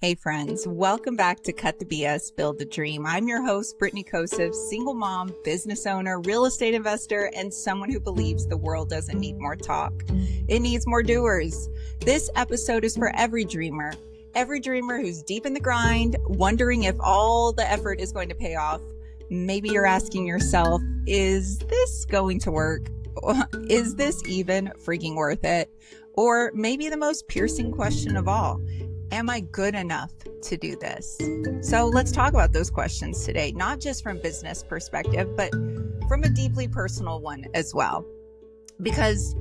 Hey friends, welcome back to Cut the BS, Build the Dream. I'm your host, Brittney Kosev, single mom, business owner, real estate investor, and someone who believes the world doesn't need more talk. It needs more doers. This episode is for every dreamer who's deep in the grind, wondering if all the effort is going to pay off. Maybe you're asking yourself, is this going to work? Is this even freaking worth it? Or maybe the most piercing question of all, am I good enough to do this? So let's talk about those questions today, not just from business perspective, but from a deeply personal one as well. Because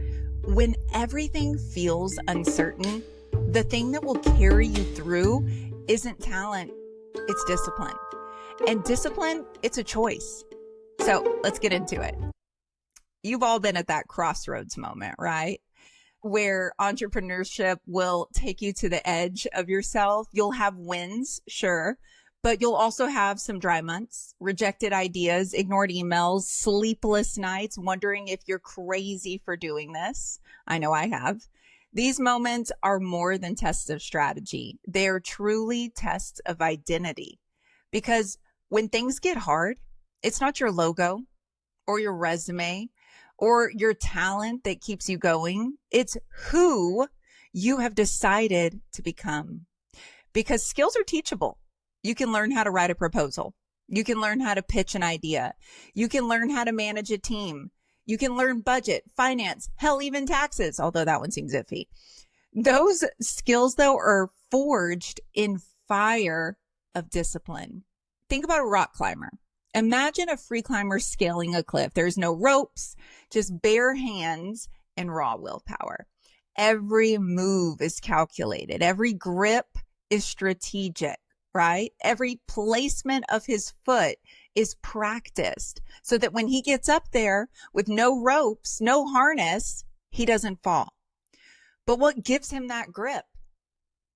when everything feels uncertain, the thing that will carry you through isn't talent, it's discipline. And discipline, it's a choice. So let's get into it. You've all been at that crossroads moment, right? Where entrepreneurship will take you to the edge of yourself. You'll have wins, sure, but you'll also have some dry months, rejected ideas, ignored emails, sleepless nights, wondering if you're crazy for doing this. I know I have. These moments are more than tests of strategy. They're truly tests of identity. Because when things get hard, it's not your logo or your resume or your talent that keeps you going. It's who you have decided to become. Because skills are teachable. You can learn how to write a proposal. You can learn how to pitch an idea. You can learn how to manage a team. You can learn budget, finance, hell, even taxes, although that one seems iffy. Those skills, though, are forged in fire of discipline. Think about a rock climber. Imagine a free climber scaling a cliff. There's no ropes, just bare hands and raw willpower. Every move is calculated. Every grip is strategic, right? Every placement of his foot is practiced so that when he gets up there with no ropes, no harness, he doesn't fall. But what gives him that grip?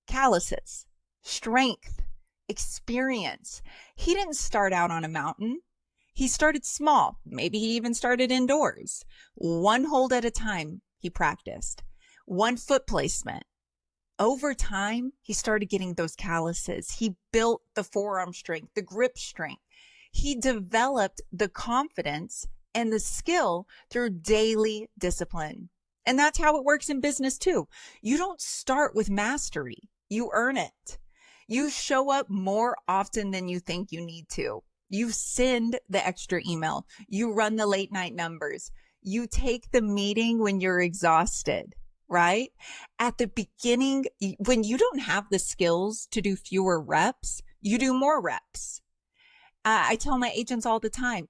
Calluses, strength, experience. He didn't start out on a mountain. He started small. Maybe he even started indoors. One hold at a time, he practiced. One foot placement. Over time, he started getting those calluses. He built the forearm strength, the grip strength. He developed the confidence and the skill through daily discipline. And that's how it works in business too. You don't start with mastery. You earn it. You show up more often than you think you need to. You send the extra email. You run the late night numbers. You take the meeting when you're exhausted, right? At the beginning, when you don't have the skills to do fewer reps, you do more reps. I tell my agents all the time,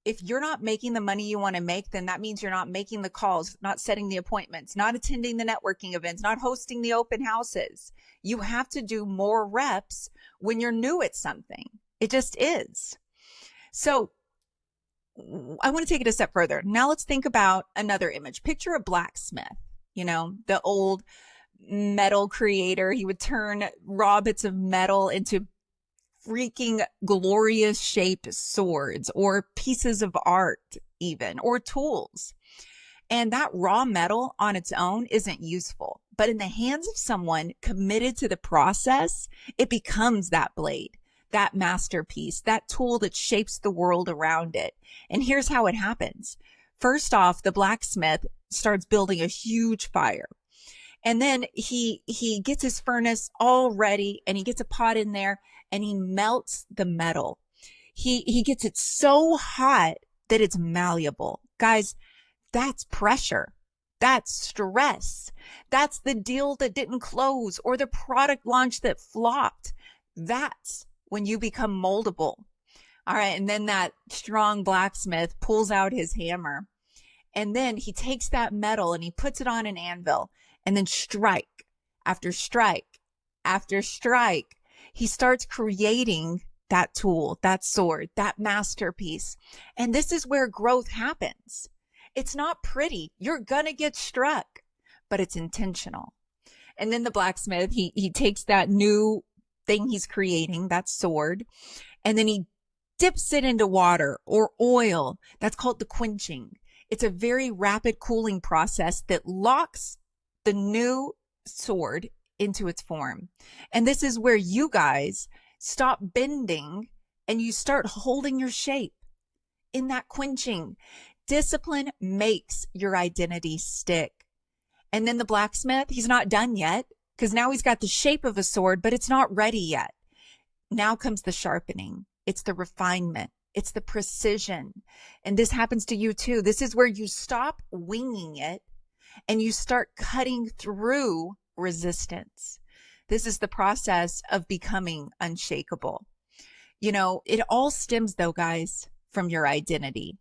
if you're not making the money you want to make, then that means you're not making the calls, not setting the appointments, not attending the networking events, not hosting the open houses. You have to do more reps when you're new at something. It just is. So I want to take it a step further. Now let's think about another image. Picture a blacksmith, the old metal creator. He would turn raw bits of metal into freaking glorious shaped swords or pieces of art even, or tools. And that raw metal on its own isn't useful, but in the hands of someone committed to the process, it becomes that blade, that masterpiece, that tool that shapes the world around it. And here's how it happens. First off, the blacksmith starts building a huge fire. And then he gets his furnace all ready and he gets a pot in there and he melts the metal. He gets it so hot that it's malleable. Guys, that's pressure. That's stress. That's the deal that didn't close or the product launch that flopped. That's when you become moldable. All right. And then that strong blacksmith pulls out his hammer and then he takes that metal and he puts it on an anvil. And then strike after strike after strike, he starts creating that tool, that sword, that masterpiece. And this is where growth happens. It's not pretty. You're going to get struck, but it's intentional. And then the blacksmith, he takes that new thing he's creating, that sword, and then he dips it into water or oil. That's called the quenching. It's a very rapid cooling process that locks the new sword into its form. And this is where you guys stop bending and you start holding your shape in that quenching. Discipline makes your identity stick. And then the blacksmith, he's not done yet because now he's got the shape of a sword, but it's not ready yet. Now comes the sharpening. It's the refinement. It's the precision. And this happens to you too. This is where you stop winging it and you start cutting through resistance. This is the process of becoming unshakable. You know, it all stems though, guys, from your identity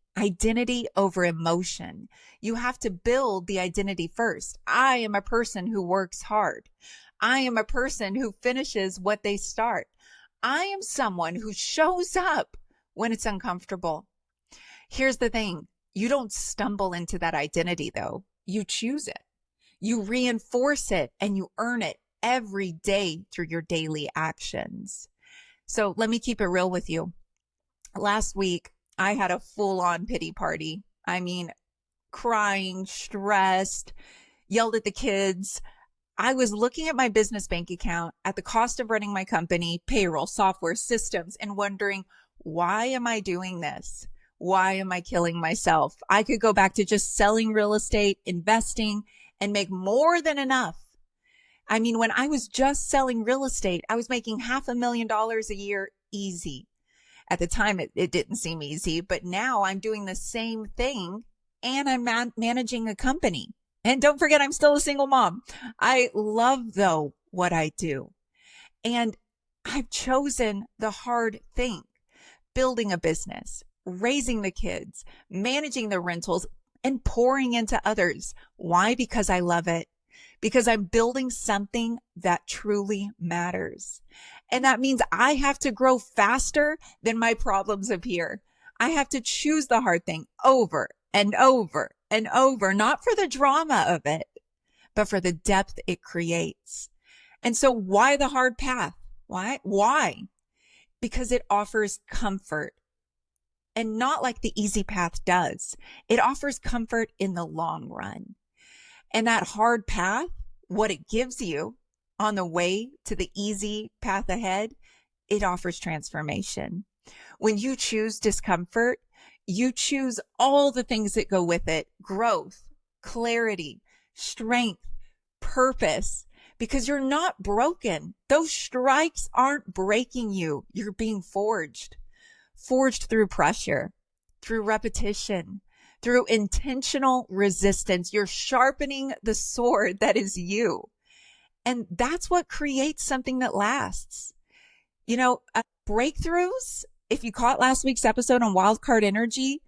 over emotion. You have to build the identity first. I am a person who works hard. I am a person who finishes what they start. I am someone who shows up when it's uncomfortable. Here's the thing. You don't stumble into that identity though. You choose it. You reinforce it and you earn it every day through your daily actions. So let me keep it real with you. Last week, I had a full-on pity party. I mean, crying, stressed, yelled at the kids. I was looking at my business bank account, at the cost of running my company, payroll, software, systems, and wondering, why am I doing this? Why am I killing myself? I could go back to just selling real estate, investing, and make more than enough. I mean, when I was just selling real estate, I was making $500,000 a year easy. At the time, it didn't seem easy, but now I'm doing the same thing and I'm managing a company. And don't forget, I'm still a single mom. I love, though, what I do. And I've chosen the hard thing, building a business, raising the kids, managing the rentals, and pouring into others. Why? Because I love it. Because I'm building something that truly matters. And that means I have to grow faster than my problems appear. I have to choose the hard thing over and over and over, not for the drama of it, but for the depth it creates. And so why the hard path? Why? Because it offers comfort, and not like the easy path does. It offers comfort in the long run. And that hard path, what it gives you on the way to the easy path ahead, it offers transformation. When you choose discomfort, you choose all the things that go with it: growth, clarity, strength, purpose, because you're not broken. Those strikes aren't breaking you. You're being forged through pressure, through repetition, through intentional resistance. You're sharpening the sword that is you. And that's what creates something that lasts. You know, breakthroughs, if you caught last week's episode on wildcard energy,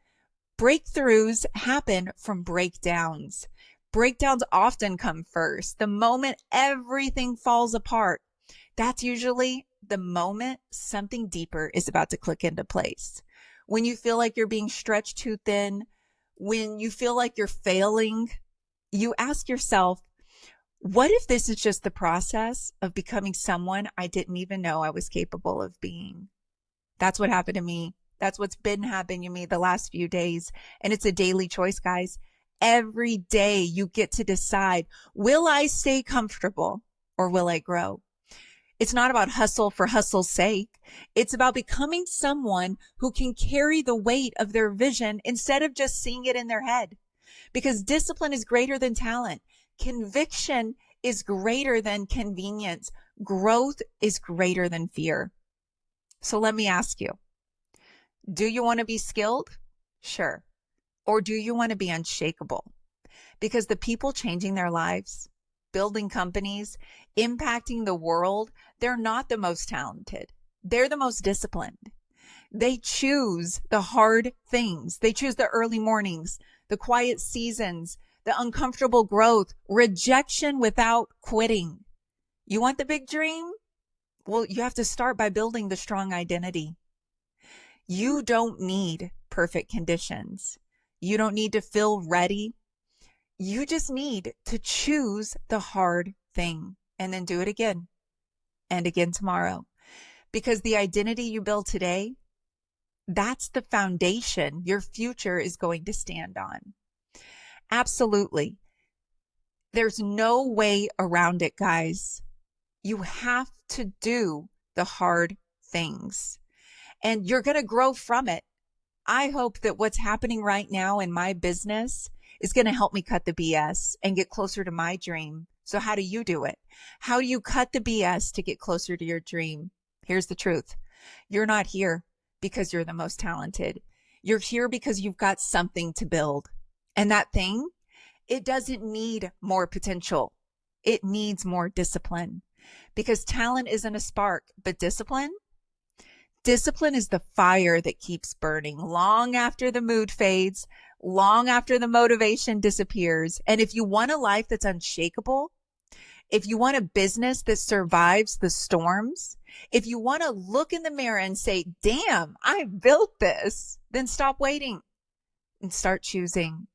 breakthroughs happen from breakdowns. Breakdowns often come first. The moment everything falls apart, that's usually the moment something deeper is about to click into place. When you feel like you're being stretched too thin, when you feel like you're failing, you ask yourself, what if this is just the process of becoming someone I didn't even know I was capable of being? That's what happened to me. That's what's been happening to me the last few days. And it's a daily choice, guys. Every day you get to decide, will I stay comfortable or will I grow? It's not about hustle for hustle's sake. It's about becoming someone who can carry the weight of their vision instead of just seeing it in their head. Because discipline is greater than talent. Conviction is greater than convenience. Growth is greater than fear. So let me ask you, do you want to be skilled? Sure. Or do you want to be unshakable? Because the people changing their lives, building companies, impacting the world, they're not the most talented. They're the most disciplined. They choose the hard things. They choose the early mornings, the quiet seasons, the uncomfortable growth, rejection without quitting. You want the big dream? Well, you have to start by building the strong identity. You don't need perfect conditions. You don't need to feel ready. You just need to choose the hard thing and then do it again and again tomorrow. Because the identity you build today, that's the foundation your future is going to stand on. Absolutely. There's no way around it, guys. You have to do the hard things, and you're going to grow from it. I hope that what's happening right now in my business is going to help me cut the BS and get closer to my dream. So how do you do it? How do you cut the BS to get closer to your dream? Here's the truth. You're not here because you're the most talented. You're here because you've got something to build. And that thing, it doesn't need more potential. It needs more discipline, because talent isn't a spark, but discipline is the fire that keeps burning long after the mood fades, long after the motivation disappears. And if you want a life that's unshakable, if you want a business that survives the storms, if you want to look in the mirror and say, damn, I built this, then stop waiting and start choosing.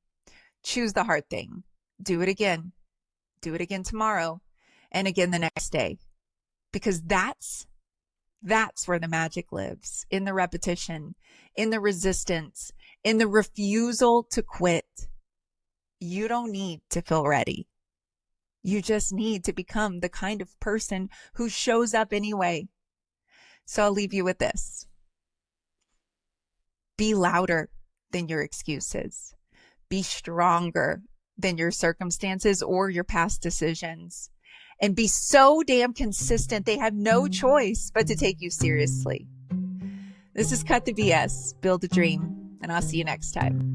Choose the hard thing. Do it again. Do it again tomorrow and again the next day, because that's where the magic lives, in the repetition, in the resistance, in the refusal to quit. You don't need to feel ready. You just need to become the kind of person who shows up anyway. So I'll leave you with this. Be louder than your excuses. Be stronger than your circumstances or your past decisions. And be so damn consistent, they have no choice but to take you seriously. This is Cut the BS, Build a Dream, and I'll see you next time.